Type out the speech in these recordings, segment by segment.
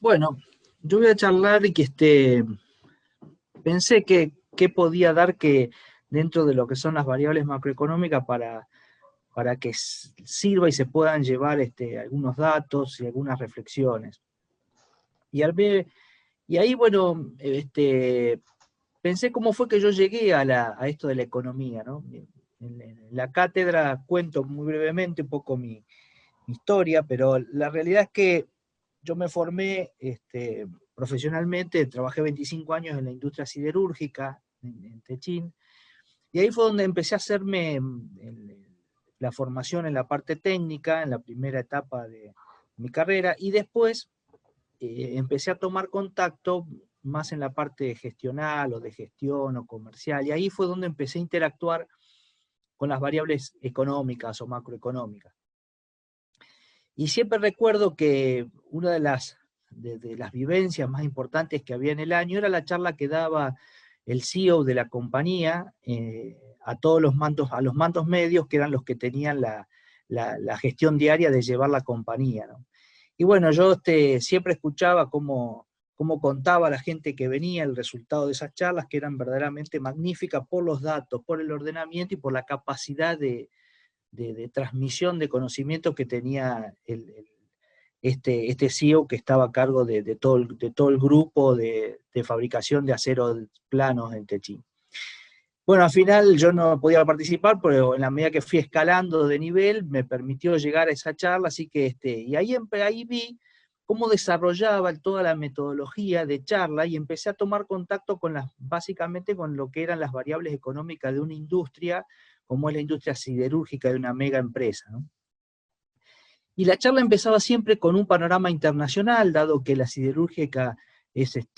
Bueno, yo voy a charlar y pensé que podía dar que dentro de lo que son las variables macroeconómicas para que sirva y se puedan llevar algunos datos y algunas reflexiones. Y, y ahí, bueno, pensé cómo fue que yo llegué a esto de la economía, ¿no? En la cátedra cuento muy brevemente un poco mi historia, pero la realidad es que yo me formé profesionalmente, trabajé 25 años en la industria siderúrgica en Techín, y ahí fue donde empecé a hacerme la formación en la parte técnica, en la primera etapa de mi carrera, y después empecé a tomar contacto más en la parte gestional o de gestión o comercial, y ahí fue donde empecé a interactuar con las variables económicas o macroeconómicas. Y siempre recuerdo que una de las vivencias más importantes que había en el año era la charla que daba el CEO de la compañía a todos a los mandos medios, que eran los que tenían la gestión diaria de llevar la compañía, ¿no? Y bueno, yo siempre escuchaba cómo contaba la gente que venía el resultado de esas charlas, que eran verdaderamente magníficas por los datos, por el ordenamiento y por la capacidad de transmisión de conocimiento que tenía este CEO que estaba a cargo de todo el grupo de fabricación de acero planos en Techín. Bueno, al final yo no podía participar, pero en la medida que fui escalando de nivel, me permitió llegar a esa charla, así que y ahí vi cómo desarrollaba toda la metodología de charla y empecé a tomar contacto básicamente con lo que eran las variables económicas de una industria, como es la industria siderúrgica de una mega empresa, ¿no? Y la charla empezaba siempre con un panorama internacional, dado que la siderúrgica está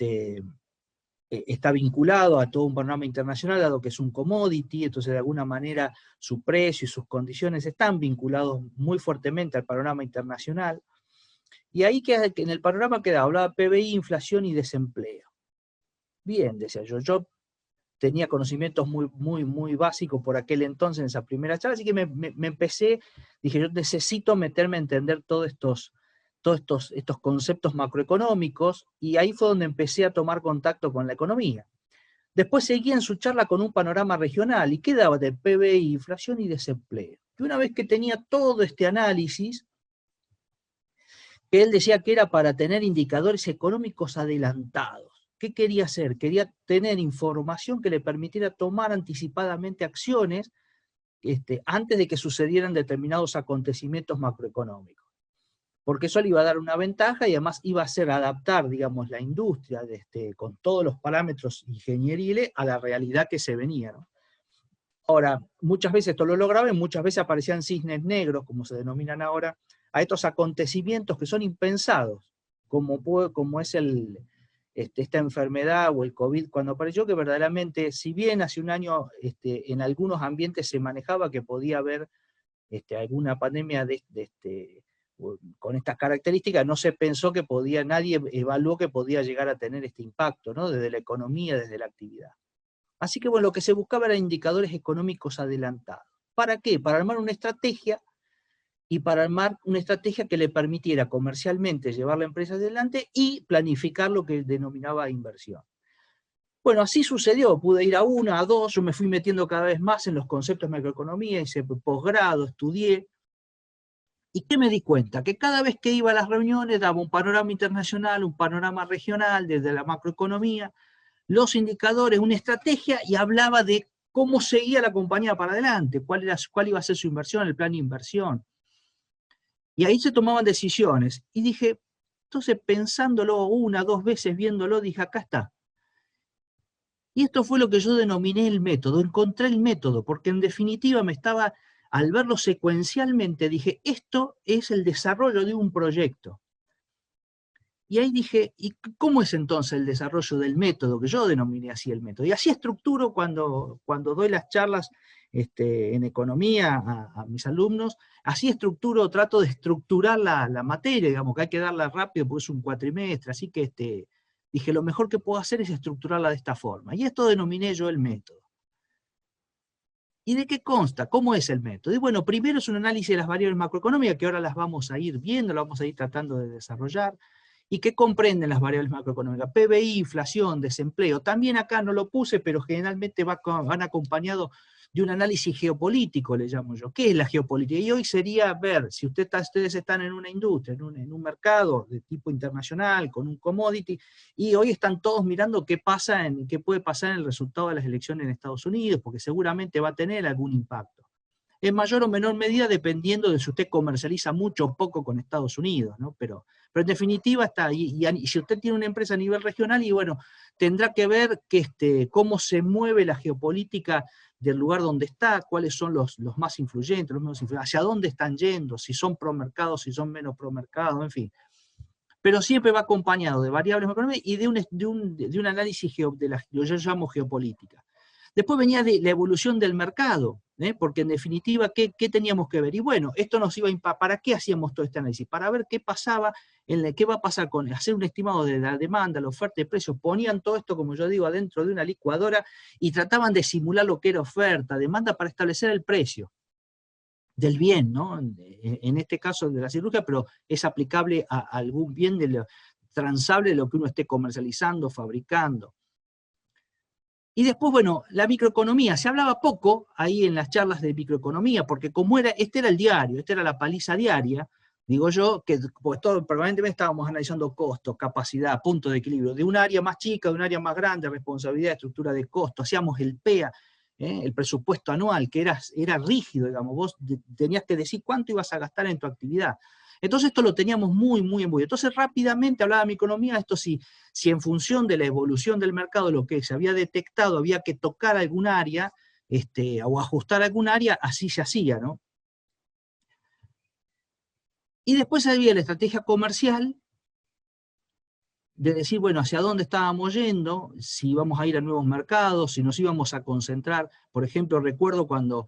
vinculado a todo un panorama internacional, dado que es un commodity, entonces de alguna manera su precio y sus condiciones están vinculados muy fuertemente al panorama internacional. Y ahí que en el panorama quedaba, hablaba PBI, inflación y desempleo. Bien, decía yo tenía conocimientos muy básicos por aquel entonces en esa primera charla, así que me empecé, dije, yo necesito meterme a entender estos conceptos macroeconómicos, y ahí fue donde empecé a tomar contacto con la economía. Después seguía en su charla con un panorama regional y quedaba de PBI, inflación y desempleo. Y una vez que tenía todo este análisis, que él decía que era para tener indicadores económicos adelantados. ¿Qué quería hacer? Quería tener información que le permitiera tomar anticipadamente acciones antes de que sucedieran determinados acontecimientos macroeconómicos. Porque eso le iba a dar una ventaja y además iba a hacer adaptar, digamos, la industria con todos los parámetros ingenieriles a la realidad que se venía, ¿no? Ahora, muchas veces esto lo lograba y muchas veces aparecían cisnes negros, como se denominan ahora, a estos acontecimientos que son impensados, como es esta enfermedad o el COVID cuando apareció, que verdaderamente, si bien hace un año en algunos ambientes se manejaba que podía haber alguna pandemia con estas características, no se pensó que nadie evaluó que podía llegar a tener este impacto, ¿no? Desde la economía, desde la actividad. Así que bueno, lo que se buscaba eran indicadores económicos adelantados. ¿Para qué? Para armar una estrategia, y para armar una estrategia que le permitiera comercialmente llevar la empresa adelante y planificar lo que denominaba inversión. Bueno, así sucedió, pude ir a una, a dos, yo me fui metiendo cada vez más en los conceptos de macroeconomía, hice posgrado, estudié. ¿Y qué me di cuenta? Que cada vez que iba a las reuniones daba un panorama internacional, un panorama regional desde la macroeconomía, los indicadores, una estrategia, y hablaba de cómo seguía la compañía para adelante, cuál iba a ser su inversión, el plan de inversión. Y ahí se tomaban decisiones. Y dije, entonces pensándolo una, dos veces, viéndolo, dije, acá está. Y esto fue lo que yo denominé el método, encontré el método, porque en definitiva al verlo secuencialmente, dije, esto es el desarrollo de un proyecto. Y ahí dije, ¿y cómo es entonces el desarrollo del método? Que yo denominé así el método. Y así estructuro cuando doy las charlas en economía a mis alumnos, así trato de estructurar la materia, digamos que hay que darla rápido porque es un cuatrimestre, así que dije, lo mejor que puedo hacer es estructurarla de esta forma. Y esto denominé yo el método. ¿Y de qué consta? ¿Cómo es el método? Y bueno, primero es un análisis de las variables macroeconómicas, que ahora las vamos a ir viendo, las vamos a ir tratando de desarrollar. ¿Y qué comprenden las variables macroeconómicas? PBI, inflación, desempleo. También acá no lo puse, pero generalmente van acompañados de un análisis geopolítico, le llamo yo. ¿Qué es la geopolítica? Y hoy sería ver si ustedes están en una industria, en un mercado de tipo internacional, con un commodity, y hoy están todos mirando qué puede pasar en el resultado de las elecciones en Estados Unidos, porque seguramente va a tener algún impacto. En mayor o menor medida dependiendo de si usted comercializa mucho o poco con Estados Unidos, ¿no? Pero en definitiva está, y si usted tiene una empresa a nivel regional, y bueno, tendrá que ver cómo se mueve la geopolítica del lugar donde está, cuáles son los más influyentes, los menos influyentes, hacia dónde están yendo, si son pro mercado, si son menos pro mercado, en fin. Pero siempre va acompañado de variables macroeconómicas y de un análisis yo llamo geopolítica. Después venía de la evolución del mercado, porque en definitiva, ¿qué teníamos que ver? Y bueno, esto nos iba a ¿para qué hacíamos todo este análisis? Para ver qué pasaba, qué va a pasar con hacer un estimado de la demanda, la oferta y precios. Ponían todo esto, como yo digo, adentro de una licuadora y trataban de simular lo que era oferta, demanda para establecer el precio del bien, ¿no? En este caso de la cirugía, pero es aplicable a algún bien transable de lo que uno esté comercializando, fabricando. Y después, bueno, la microeconomía. Se hablaba poco ahí en las charlas de microeconomía, porque como este era el diario, esta era la paliza diaria, digo yo, que pues permanentemente estábamos analizando costos, capacidad, punto de equilibrio, de un área más chica, de un área más grande, responsabilidad, estructura de costo, hacíamos el PEA, el presupuesto anual, que era rígido, digamos, vos tenías que decir cuánto ibas a gastar en tu actividad. Entonces esto lo teníamos muy embuido. Entonces rápidamente hablaba mi economía, esto sí, si en función de la evolución del mercado lo que se había detectado había que tocar algún área o ajustar algún área, así se hacía, ¿no? Y después había la estrategia comercial, de decir, bueno, hacia dónde estábamos yendo, si íbamos a ir a nuevos mercados, si nos íbamos a concentrar. Por ejemplo, recuerdo cuando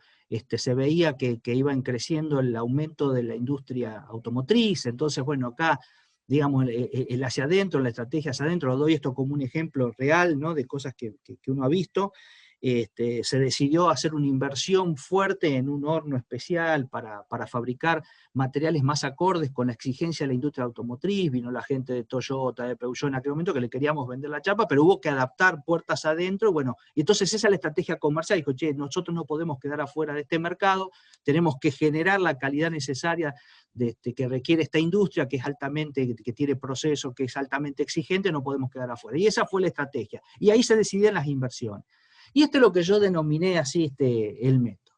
se veía que iban creciendo el aumento de la industria automotriz, entonces, bueno, acá, digamos, el hacia adentro, la estrategia hacia adentro, lo doy esto como un ejemplo real, ¿no? De cosas que uno ha visto. Se decidió hacer una inversión fuerte en un horno especial para fabricar materiales más acordes con la exigencia de la industria automotriz. Vino la gente de Toyota, de Peugeot en aquel momento que le queríamos vender la chapa, pero hubo que adaptar puertas adentro, bueno, y entonces esa es la estrategia comercial. Dijo, che, nosotros no podemos quedar afuera de este mercado, tenemos que generar la calidad necesaria que requiere esta industria, que es que tiene procesos, que es altamente exigente, no podemos quedar afuera. Y esa fue la estrategia. Y ahí se decidían las inversiones. Y esto es lo que yo denominé así el método.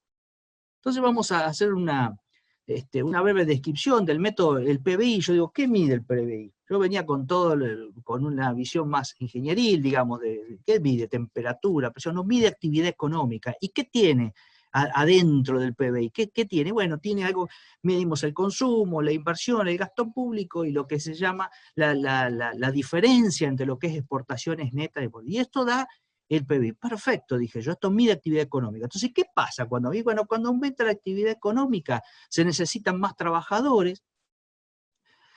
Entonces vamos a hacer una breve descripción del método, el PBI. Yo digo, ¿qué mide el PBI? Yo venía con con una visión más ingenieril, digamos, ¿qué mide? Temperatura, presión, no mide actividad económica. ¿Y qué tiene adentro del PBI? ¿Qué tiene? Bueno, tiene algo, medimos el consumo, la inversión, el gasto público y lo que se llama la diferencia entre lo que es exportaciones netas y esto da el PBI. Perfecto, dije yo, esto mide actividad económica. Entonces, ¿qué pasa cuando Bueno, cuando aumenta la actividad económica, se necesitan más trabajadores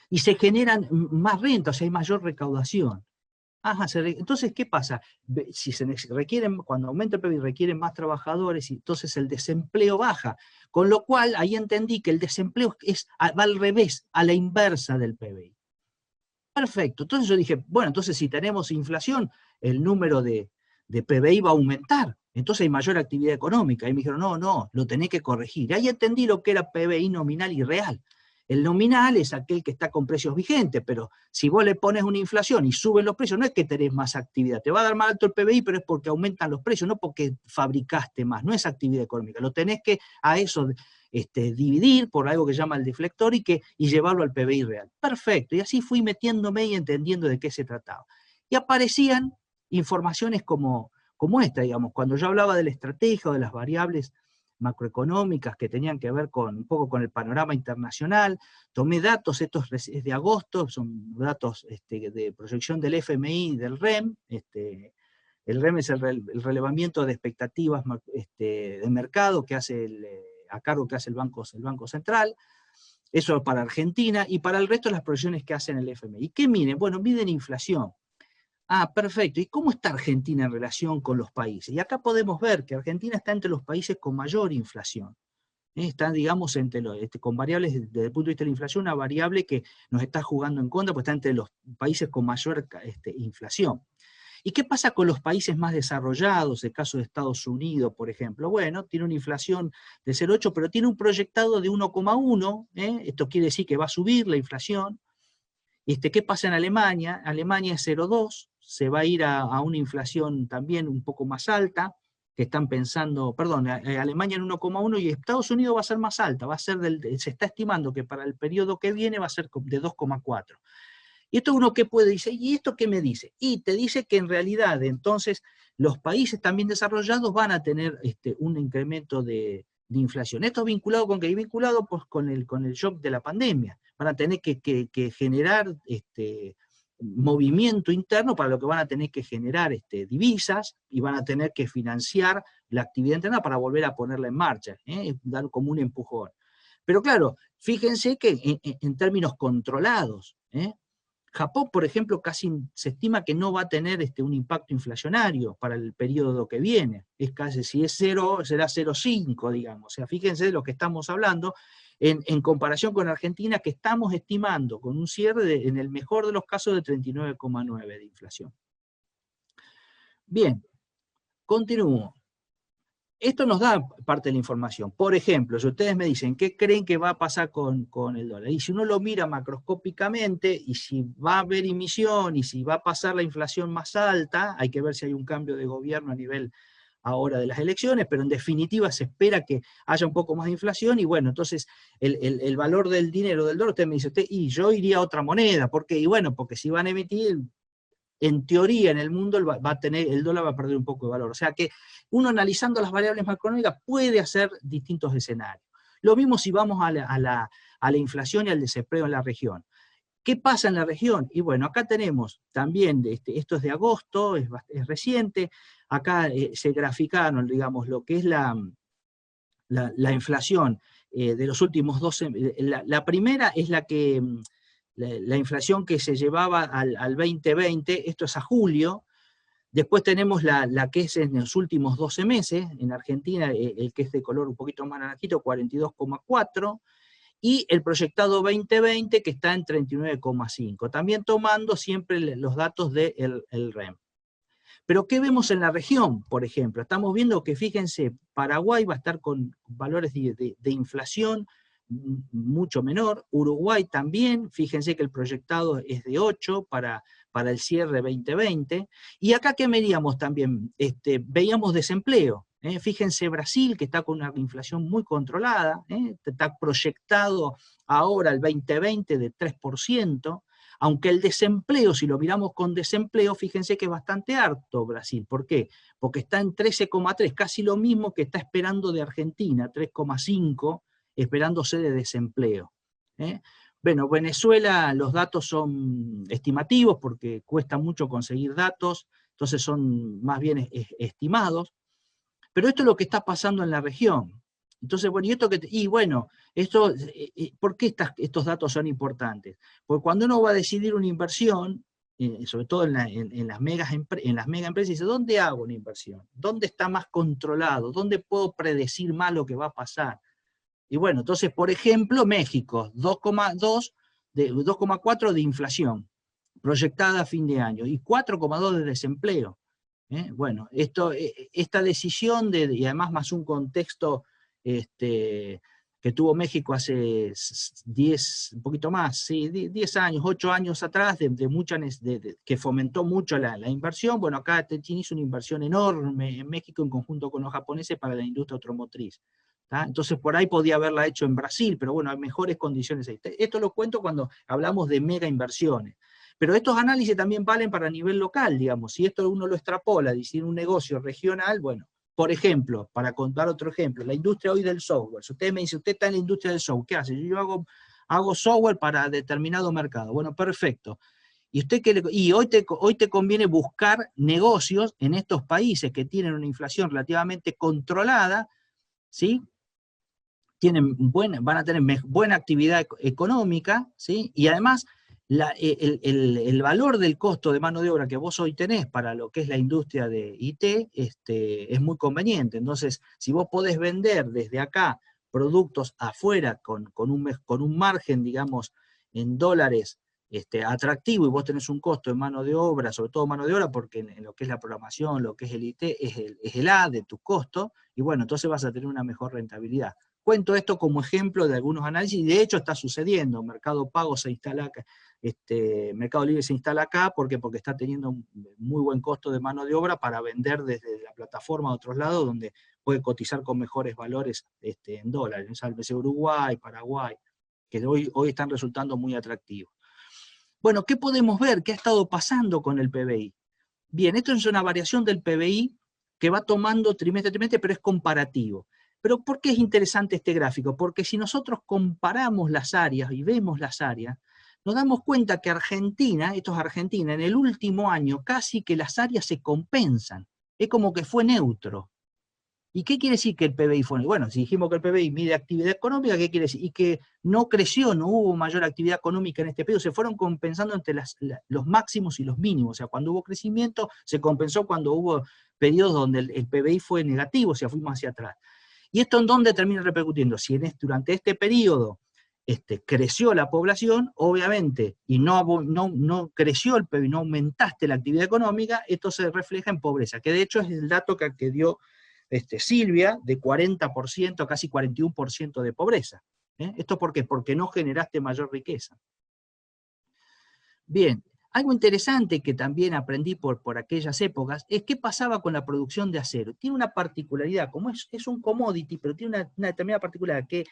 y se generan más rentas, o sea, hay mayor recaudación. Ajá, entonces, ¿qué pasa? Si cuando aumenta el PBI requieren más trabajadores, y entonces el desempleo baja. Con lo cual, ahí entendí que el desempleo va al revés, a la inversa del PBI. Perfecto. Entonces yo dije, bueno, entonces si tenemos inflación, el número de PBI va a aumentar. Entonces hay mayor actividad económica. Y me dijeron, no, lo tenés que corregir. Y ahí entendí lo que era PBI nominal y real. El nominal es aquel que está con precios vigentes, pero si vos le pones una inflación y suben los precios, no es que tenés más actividad. Te va a dar más alto el PBI, pero es porque aumentan los precios, no porque fabricaste más. No es actividad económica. Lo tenés que a eso dividir por algo que se llama el deflector y llevarlo al PBI real. Perfecto, y así fui metiéndome y entendiendo de qué se trataba. Y aparecían informaciones como esta, digamos, cuando yo hablaba de la estrategia o de las variables macroeconómicas que tenían que ver un poco con el panorama internacional, tomé datos, estos es de agosto, son datos de proyección del FMI y del REM, el REM es el relevamiento de expectativas de mercado que hace a cargo que hace el Banco Central, eso para Argentina, y para el resto las proyecciones que hacen el FMI. ¿Y qué miden? Bueno, miden inflación. Ah, perfecto. ¿Y cómo está Argentina en relación con los países? Y acá podemos ver que Argentina está entre los países con mayor inflación. Está, digamos, entre los, con variables, desde el punto de vista de la inflación, una variable que nos está jugando en contra, porque está entre los países con mayor inflación. ¿Y qué pasa con los países más desarrollados? El caso de Estados Unidos, por ejemplo. Bueno, tiene una inflación de 0,8, pero tiene un proyectado de 1,1. Esto quiere decir que va a subir la inflación. ¿Qué pasa en Alemania? Alemania es 0,2, se va a ir a una inflación también un poco más alta, que están pensando, perdón, Alemania en 1,1 y Estados Unidos va a ser más alta, va a ser se está estimando que para el periodo que viene va a ser de 2,4. Y esto uno que puede decir, ¿y esto qué me dice? Y te dice que en realidad entonces los países también desarrollados van a tener un incremento de inflación. Esto vinculado con qué? Vinculado pues, con el shock de la pandemia. Van a tener que generar movimiento interno, para lo que van a tener que generar divisas y van a tener que financiar la actividad interna para volver a ponerla en marcha, dar como un empujón. Pero claro, fíjense que en términos controlados, Japón, por ejemplo, casi se estima que no va a tener un impacto inflacionario para el periodo que viene. Es casi, si es 0, será 0,5, digamos. O sea, fíjense de lo que estamos hablando en comparación con Argentina, que estamos estimando con un cierre, en el mejor de los casos, de 39,9 de inflación. Bien, continúo. Esto nos da parte de la información. Por ejemplo, si ustedes me dicen, ¿qué creen que va a pasar con el dólar? Y si uno lo mira macroscópicamente, y si va a haber emisión, y si va a pasar la inflación más alta, hay que ver si hay un cambio de gobierno a nivel ahora de las elecciones, pero en definitiva se espera que haya un poco más de inflación, y bueno, entonces el valor del dinero del dólar, usted me dice, y yo iría a otra moneda, ¿por qué? Y bueno, porque si van a emitir, en teoría, en el mundo el dólar va a perder un poco de valor. O sea que uno, analizando las variables macroeconómicas, puede hacer distintos escenarios. Lo mismo si vamos a la inflación y al desempleo en la región. ¿Qué pasa en la región? Y bueno, acá tenemos también, esto es de agosto, es reciente, acá se graficaron, digamos, lo que es la inflación de los últimos 12, la primera es la que la inflación que se llevaba al 2020, esto es a julio. Después tenemos la que es en los últimos 12 meses, en Argentina, el que es de color un poquito más naranjito, 42,4, y el proyectado 2020 que está en 39,5, también tomando siempre los datos del REM. Pero ¿qué vemos en la región, por ejemplo? Estamos viendo que, fíjense, Paraguay va a estar con valores de inflación mucho menor, Uruguay también, fíjense que el proyectado es de 8 para el cierre 2020, y acá ¿qué veíamos también? Veíamos desempleo, fíjense Brasil, que está con una inflación muy controlada, está proyectado ahora el 2020 de 3%, aunque el desempleo, si lo miramos con desempleo, fíjense que es bastante alto Brasil. ¿Por qué? Porque está en 13,3, casi lo mismo que está esperando de Argentina, 3,5, esperándose de desempleo. Bueno, Venezuela, los datos son estimativos porque cuesta mucho conseguir datos, entonces son más bien estimados. Pero esto es lo que está pasando en la región. Entonces, bueno, ¿por qué estos datos son importantes? Porque cuando uno va a decidir una inversión, sobre todo en las mega empresas, dice, ¿dónde hago una inversión? ¿Dónde está más controlado? ¿Dónde puedo predecir más lo que va a pasar? Y bueno, entonces, por ejemplo, México, 2,4 de inflación proyectada a fin de año y 4,2 de desempleo. Bueno, esta decisión, y además más un contexto que tuvo México hace 10, un poquito más, sí, 10 años, 8 años atrás, que fomentó mucho la inversión. Bueno, acá China hizo una inversión enorme en México en conjunto con los japoneses para la industria automotriz. Entonces por ahí podía haberla hecho en Brasil, pero bueno, hay mejores condiciones ahí. Esto lo cuento cuando hablamos de mega inversiones. Pero estos análisis también valen para nivel local, digamos. Si esto uno lo extrapola, decir un negocio regional, bueno, por ejemplo, para contar otro ejemplo, la industria hoy del software. Si usted me dice, usted está en la industria del software, ¿qué hace? Yo hago software para determinado mercado. Bueno, perfecto. Y hoy te conviene buscar negocios en estos países que tienen una inflación relativamente controlada, ¿sí? Van a tener buena actividad económica, ¿sí? Y además el valor del costo de mano de obra que vos hoy tenés para lo que es la industria de IT es muy conveniente. Entonces, si vos podés vender desde acá productos afuera con un margen, digamos, en dólares atractivo, y vos tenés un costo de mano de obra, sobre todo mano de obra, porque en lo que es la programación, lo que es el IT, es el A de tu costo, y bueno, entonces vas a tener una mejor rentabilidad. Cuento esto como ejemplo de algunos análisis, y de hecho está sucediendo. Mercado Pago se instala acá, Mercado Libre se instala acá, porque está teniendo un muy buen costo de mano de obra para vender desde la plataforma a otros lados, donde puede cotizar con mejores valores en dólares, sálvese Uruguay, Paraguay, que hoy están resultando muy atractivos. Bueno, ¿qué podemos ver? ¿Qué ha estado pasando con el PBI? Bien, esto es una variación del PBI que va tomando trimestre a trimestre, pero es comparativo. Pero ¿por qué es interesante este gráfico? Porque si nosotros comparamos las áreas y vemos las áreas, nos damos cuenta que Argentina, esto es Argentina, en el último año casi que las áreas se compensan. Es como que fue neutro. ¿Y qué quiere decir que el PBI fue? Bueno, si dijimos que el PBI mide actividad económica, ¿qué quiere decir? Y que no creció, no hubo mayor actividad económica en este periodo, se fueron compensando entre los máximos y los mínimos. O sea, cuando hubo crecimiento, se compensó cuando hubo periodos donde el PBI fue negativo, o sea, fuimos hacia atrás. ¿Y esto en dónde termina repercutiendo? Si durante este periodo creció la población, obviamente, y no creció el PBI, no aumentaste la actividad económica, esto se refleja en pobreza, que de hecho es el dato que dio Silvia, de 40%, casi 41% de pobreza. ¿Esto por qué? Porque no generaste mayor riqueza. Bien, algo interesante que también aprendí por aquellas épocas es qué pasaba con la producción de acero. Tiene una particularidad, como es un commodity, pero tiene una determinada particularidad, que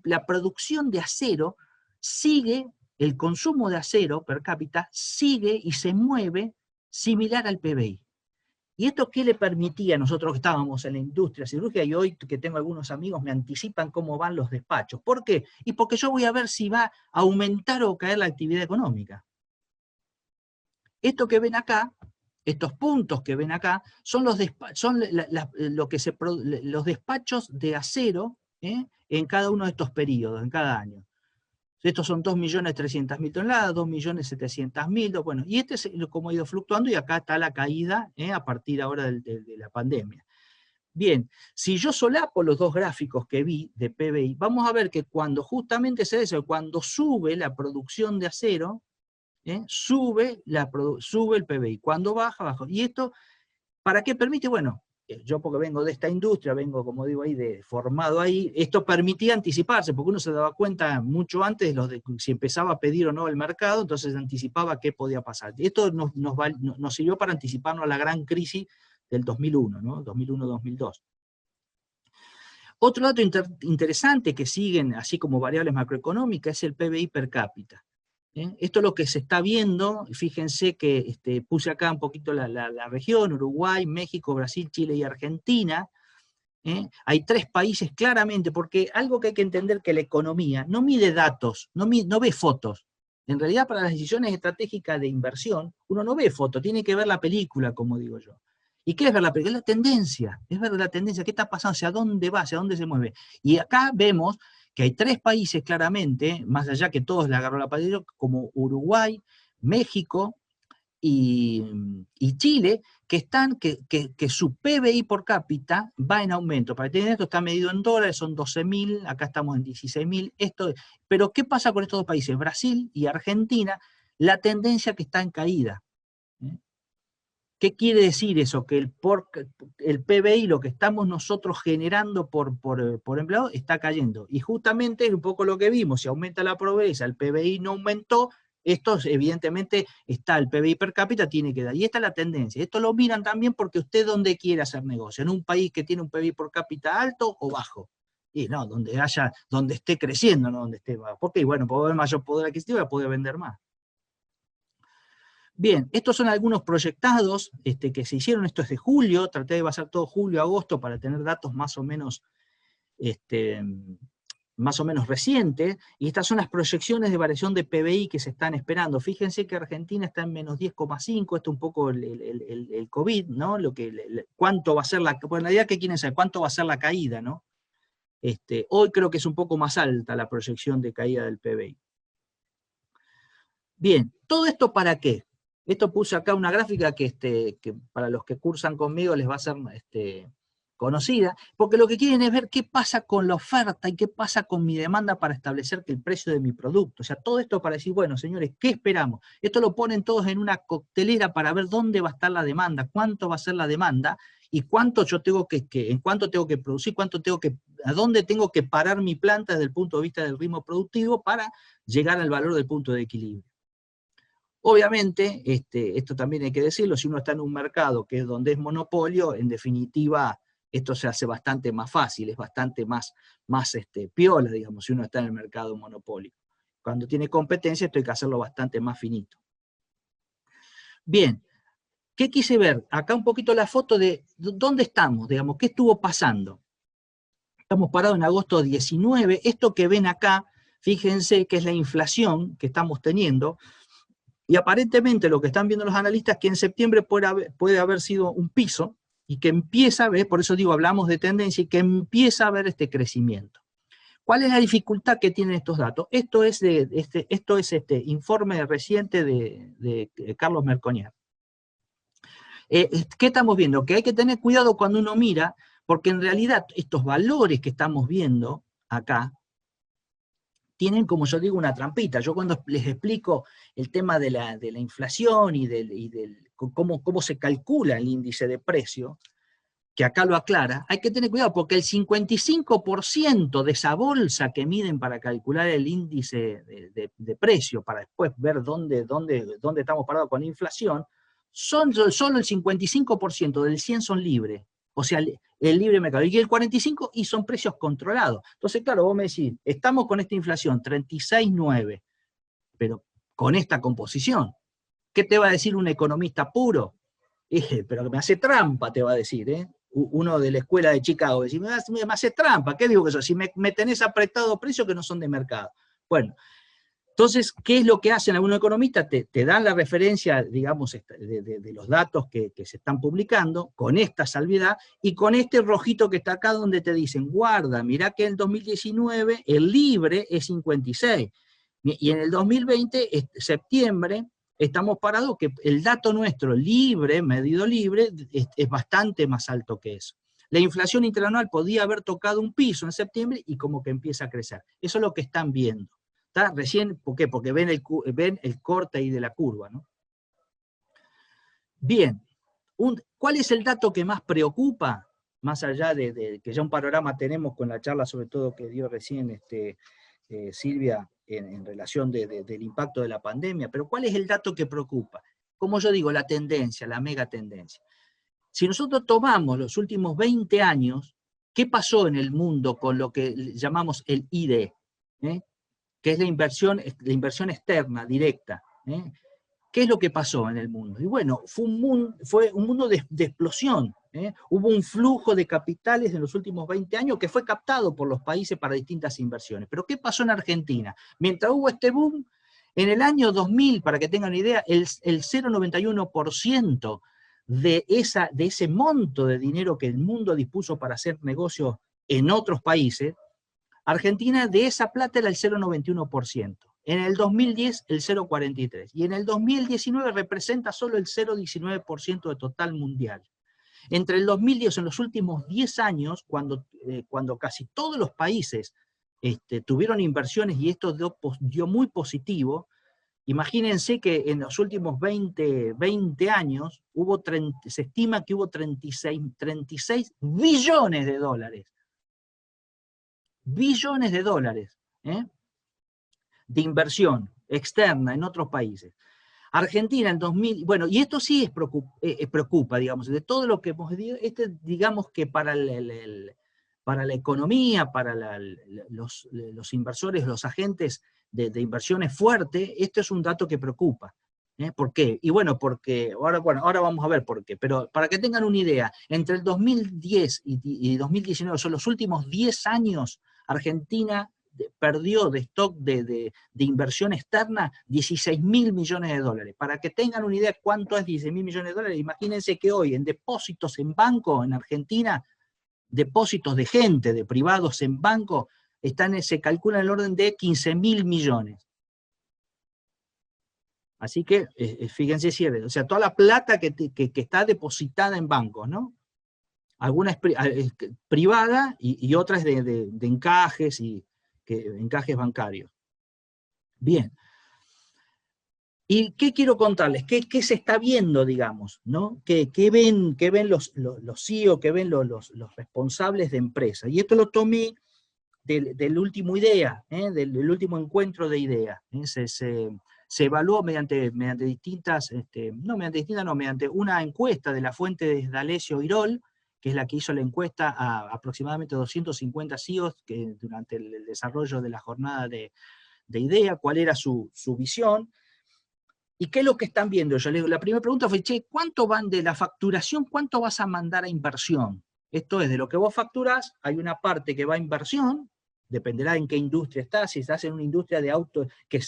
la producción de acero sigue, el consumo de acero per cápita sigue y se mueve similar al PBI. ¿Y esto qué le permitía a nosotros que estábamos en la industria siderúrgica, y hoy que tengo algunos amigos me anticipan cómo van los despachos? ¿Por qué? Y porque yo voy a ver si va a aumentar o caer la actividad económica. Esto que ven acá, estos puntos que ven acá, son los despachos de acero en cada uno de estos periodos, en cada año. Estos son 2.300.000 toneladas, 2.700.000, bueno, y este es como ha ido fluctuando, y acá está la caída a partir ahora de la pandemia. Bien, si yo solapo los dos gráficos que vi de PBI, vamos a ver que cuando justamente cuando sube la producción de acero, sube el PBI, cuando baja, baja. ¿Y esto para qué permite? Bueno, yo porque vengo de esta industria, vengo, como digo ahí, formado ahí, esto permitía anticiparse, porque uno se daba cuenta mucho antes si empezaba a pedir o no el mercado, entonces anticipaba qué podía pasar. Y esto nos sirvió para anticiparnos a la gran crisis del 2001, ¿no? 2001-2002. Otro dato interesante que siguen, así como variables macroeconómicas, es el PBI per cápita. Esto es lo que se está viendo. Fíjense que puse acá un poquito la región: Uruguay, México, Brasil, Chile y Argentina. Hay tres países claramente, porque algo que hay que entender, que la economía no mide datos, no ve fotos. En realidad, para las decisiones estratégicas de inversión, uno no ve fotos, tiene que ver la película, como digo yo. ¿Y qué es ver la película? Es la tendencia, es ver la tendencia, qué está pasando, hacia dónde va, hacia dónde se mueve. Y acá vemos que hay tres países claramente, más allá que todos le agarró la patria, como Uruguay, México y Chile, que su PBI por cápita va en aumento. Para tener esto, está medido en dólares, son 12.000, acá estamos en 16.000. Pero ¿qué pasa con estos dos países? Brasil y Argentina, la tendencia que está en caída. ¿Qué quiere decir eso? Que el PBI, lo que estamos nosotros generando por empleado, está cayendo. Y justamente es un poco lo que vimos: si aumenta la pobreza, el PBI no aumentó, esto evidentemente está, el PBI per cápita tiene que dar. Y esta es la tendencia. Esto lo miran también porque usted donde quiere hacer negocio, en un país que tiene un PBI por cápita alto o bajo. Y no, donde esté creciendo, no donde esté bajo. Porque, bueno, puede haber mayor poder adquisitivo y puede vender más. Bien, estos son algunos proyectados que se hicieron. Esto es de julio, traté de basar todo julio, agosto, para tener datos más o menos recientes, y estas son las proyecciones de variación de PBI que se están esperando. Fíjense que Argentina está en menos 10,5, esto es un poco el COVID, ¿no? Cuánto va a ser en realidad, ¿qué quieren saber? ¿Cuánto va a ser la caída, no? Hoy creo que es un poco más alta la proyección de caída del PBI. Bien, ¿todo esto para qué? Esto puse acá una gráfica que para los que cursan conmigo les va a ser conocida, porque lo que quieren es ver qué pasa con la oferta y qué pasa con mi demanda para establecer que el precio de mi producto. O sea, todo esto para decir, bueno, señores, ¿qué esperamos? Esto lo ponen todos en una coctelera para ver dónde va a estar la demanda, cuánto va a ser la demanda y cuánto yo tengo en cuánto tengo que producir, a dónde tengo que parar mi planta desde el punto de vista del ritmo productivo para llegar al valor del punto de equilibrio. Obviamente, esto también hay que decirlo, si uno está en un mercado que es donde es monopolio, en definitiva, esto se hace bastante más fácil, es bastante más piola, digamos, si uno está en el mercado monopolio. Cuando tiene competencia, esto hay que hacerlo bastante más finito. Bien, ¿qué quise ver? Acá un poquito la foto de dónde estamos, digamos, qué estuvo pasando. Estamos parados en agosto 19, esto que ven acá, fíjense que es la inflación que estamos teniendo, y aparentemente lo que están viendo los analistas es que en septiembre puede haber sido un piso y que empieza a ver, por eso digo, hablamos de tendencia, y que empieza a haber este crecimiento. ¿Cuál es la dificultad que tienen estos datos? Esto es informe reciente de Carlos Merconier. ¿Qué estamos viendo? Que hay que tener cuidado cuando uno mira, porque en realidad estos valores que estamos viendo acá, tienen, como yo digo, una trampita. Yo cuando les explico el tema de la inflación y cómo se calcula el índice de precio, que acá lo aclara, hay que tener cuidado porque el 55% de esa bolsa que miden para calcular el índice de precio, para después ver dónde estamos parados con la inflación, solo el 55% del 100 son libres. O sea, el libre mercado. Y el 45% y son precios controlados. Entonces, claro, vos me decís, estamos con esta inflación, 36,9, pero con esta composición. ¿Qué te va a decir un economista puro? Pero me hace trampa, te va a decir, ¿eh? Uno de la escuela de Chicago, decir, me hace trampa, ¿qué digo que eso? Si me tenés apretado precios que no son de mercado. Bueno, entonces, ¿qué es lo que hacen algunos economistas? Te dan la referencia, digamos, de los datos que se están publicando, con esta salvedad, y con este rojito que está acá donde te dicen, guarda, mirá que en el 2019 el libre es 56, y en el 2020, septiembre, estamos parados que el dato nuestro libre, medido libre, es bastante más alto que eso. La inflación interanual podía haber tocado un piso en septiembre y como que empieza a crecer. Eso es lo que están viendo. ¿Está? Recién, ¿por qué? Porque ven el corte ahí de la curva, ¿no? Bien, ¿cuál es el dato que más preocupa? Más allá de que ya un panorama tenemos con la charla, sobre todo que dio recién Silvia, en relación del impacto de la pandemia, pero ¿cuál es el dato que preocupa? Como yo digo, la tendencia, la mega tendencia. Si nosotros tomamos los últimos 20 años, ¿qué pasó en el mundo con lo que llamamos el ID? Que es la inversión externa, directa. ¿Qué es lo que pasó en el mundo? Y bueno, fue un mundo de explosión. Hubo un flujo de capitales en los últimos 20 años que fue captado por los países para distintas inversiones. Pero ¿qué pasó en Argentina? Mientras hubo este boom, en el año 2000, para que tengan una idea, el 0,91% de ese monto de dinero que el mundo dispuso para hacer negocios en otros países, Argentina de esa plata era el 0,91%. En el 2010 el 0,43%. Y en el 2019 representa solo el 0,19% de total mundial. Entre el 2010, en los últimos 10 años, cuando casi todos los países tuvieron inversiones y esto dio muy positivo, imagínense que en los últimos 20 años se estima que hubo 36 billones de dólares. Billones de dólares de inversión externa en otros países. Argentina en 2000, bueno, y esto sí preocupa, digamos, de todo lo que hemos dicho, digamos que para la economía, para los inversores, los agentes de inversiones fuertes, esto es un dato que preocupa. ¿Por qué? Y bueno, porque, ahora vamos a ver por qué, pero para que tengan una idea, entre el 2010 y 2019, son los últimos 10 años, Argentina perdió de stock de inversión externa 16.000 millones de dólares. Para que tengan una idea cuánto es 16.000 millones de dólares, imagínense que hoy en depósitos en banco en Argentina, depósitos de gente, de privados en banco, se calcula en el orden de 15.000 millones. Así que, fíjense, o sea, toda la plata que está depositada en bancos, ¿no? alguna es privada y otra es de encajes, encajes bancarios. Bien. ¿Y qué quiero contarles? ¿Qué se está viendo, digamos? ¿No? ¿Qué ven los CEO, qué ven los responsables de empresas? Y esto lo tomé del último IDEA, del último encuentro de IDEA. Se evaluó mediante distintas, mediante una encuesta de la fuente de D'Alessio Irol, que es la que hizo la encuesta a aproximadamente 250 CEOs que durante el desarrollo de la jornada de IDEA, cuál era su visión. ¿Y qué es lo que están viendo? La primera pregunta fue, che, ¿cuánto van de la facturación? ¿Cuánto vas a mandar a inversión? Esto es, de lo que vos facturás, hay una parte que va a inversión, dependerá en qué industria estás, si estás en una industria de auto que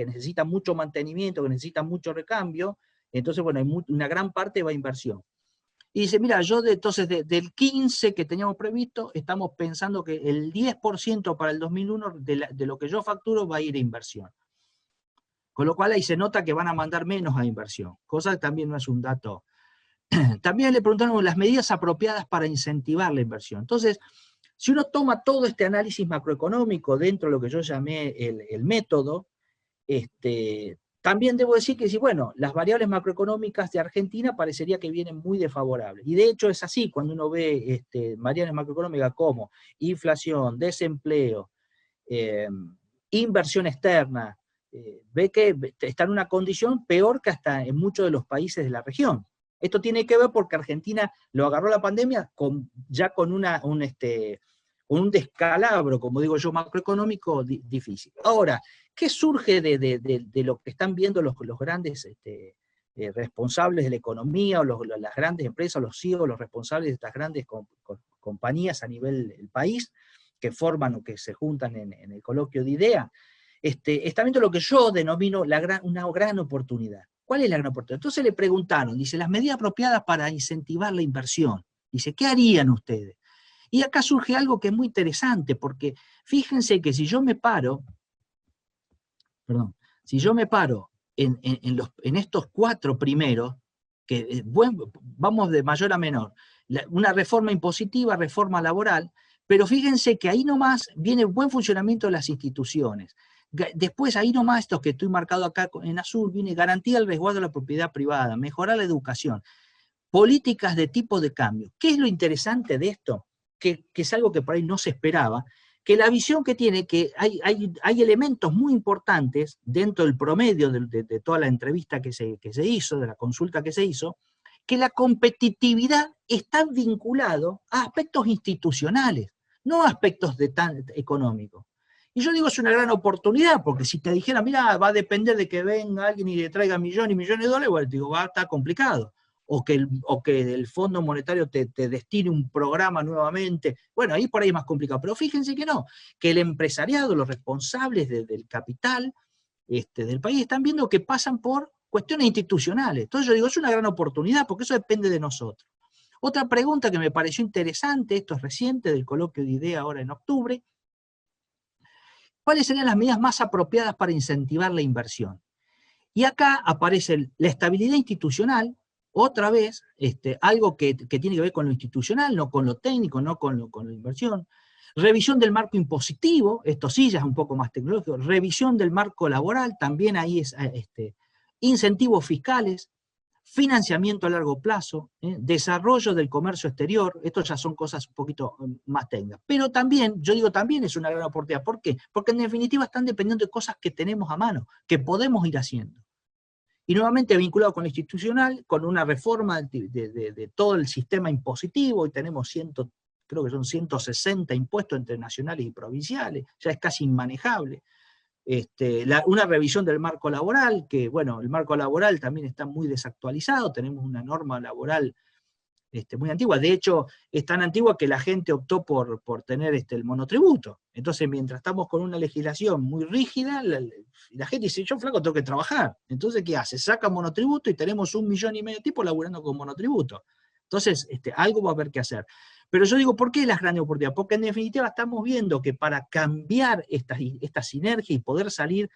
necesita mucho mantenimiento, que necesita mucho recambio, entonces, bueno, una gran parte va a inversión. Y dice, mira, entonces del 15 que teníamos previsto, estamos pensando que el 10% para el 2001 de lo que yo facturo va a ir a inversión. Con lo cual ahí se nota que van a mandar menos a inversión, cosa que también no es un dato. También le preguntaron las medidas apropiadas para incentivar la inversión. Entonces, si uno toma todo este análisis macroeconómico dentro de lo que yo llamé el método, también debo decir que, bueno, las variables macroeconómicas de Argentina parecería que vienen muy desfavorables. Y de hecho es así cuando uno ve variables macroeconómicas como inflación, desempleo, inversión externa, ve que está en una condición peor que hasta en muchos de los países de la región. Esto tiene que ver porque Argentina lo agarró la pandemia ya con un descalabro, como digo yo, macroeconómico difícil. Ahora, ¿qué surge de lo que están viendo los grandes responsables de la economía, o las grandes empresas, los CEO, los responsables de estas grandes compañías a nivel del país, que forman o que se juntan en el coloquio de IDEA? Está viendo lo que yo denomino una gran oportunidad. ¿Cuál es la gran oportunidad? Entonces le preguntaron, dice, las medidas apropiadas para incentivar la inversión. Dice, ¿qué harían ustedes? Y acá surge algo que es muy interesante, porque fíjense que si yo me paro en estos 4 primeros, que vamos de mayor a menor, una reforma impositiva, reforma laboral, pero fíjense que ahí nomás viene el buen funcionamiento de las instituciones. Después, ahí nomás, estos que estoy marcado acá en azul, viene garantía del resguardo de la propiedad privada, mejorar la educación, políticas de tipo de cambio. ¿Qué es lo interesante de esto? Que es algo que por ahí no se esperaba, que la visión que tiene, que hay elementos muy importantes dentro del promedio de toda la entrevista que se hizo, de la consulta que se hizo, que la competitividad está vinculado a aspectos institucionales, no a aspectos económicos. Y yo digo, es una gran oportunidad, porque si te dijera, mira, va a depender de que venga alguien y le traiga millones y millones de dólares, bueno, digo, va a estar complicado. O que el Fondo Monetario te destine un programa nuevamente, bueno, ahí por ahí es más complicado, pero fíjense que no, que el empresariado, los responsables del capital del país están viendo que pasan por cuestiones institucionales. Entonces yo digo, es una gran oportunidad, porque eso depende de nosotros. Otra pregunta que me pareció interesante, esto es reciente, del coloquio de IDEA ahora en octubre, ¿cuáles serían las medidas más apropiadas para incentivar la inversión? Y acá aparece la estabilidad institucional, otra vez, algo que tiene que ver con lo institucional, no con lo técnico, no con la inversión. Revisión del marco impositivo, esto sí ya es un poco más tecnológico. Revisión del marco laboral, también ahí es incentivos fiscales, financiamiento a largo plazo, desarrollo del comercio exterior, esto ya son cosas un poquito más técnicas. Pero también, yo digo también es una gran oportunidad. ¿Por qué? Porque en definitiva están dependiendo de cosas que tenemos a mano, que podemos ir haciendo. Y nuevamente vinculado con lo institucional, con una reforma de todo el sistema impositivo, y tenemos creo que son 160 impuestos entre nacionales y provinciales, ya es casi inmanejable. Una revisión del marco laboral, que bueno, el marco laboral también está muy desactualizado, tenemos una norma laboral muy antigua, de hecho es tan antigua que la gente optó por tener el monotributo. Entonces, mientras estamos con una legislación muy rígida, la gente dice, yo flaco tengo que trabajar. Entonces, ¿qué hace? Saca monotributo y tenemos 1,5 millones de tipos laburando con monotributo. Entonces, algo va a haber que hacer. Pero yo digo, ¿por qué las grandes oportunidades? Porque en definitiva estamos viendo que para cambiar esta sinergia y poder salir,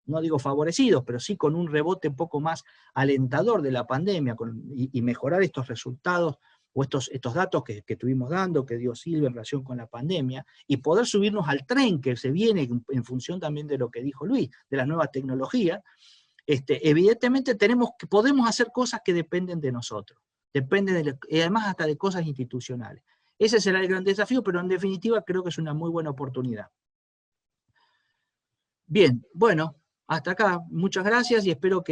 no digo favorecidos, pero sí con un rebote un poco más alentador de la pandemia y mejorar estos resultados o estos datos que estuvimos dando, que dio Silvia en relación con la pandemia, y poder subirnos al tren que se viene en función también de lo que dijo Luis, de las nuevas tecnologías, evidentemente podemos hacer cosas que dependen de nosotros, y además hasta de cosas institucionales. Ese será el gran desafío, pero en definitiva creo que es una muy buena oportunidad. Bien, bueno, hasta acá. Muchas gracias y espero que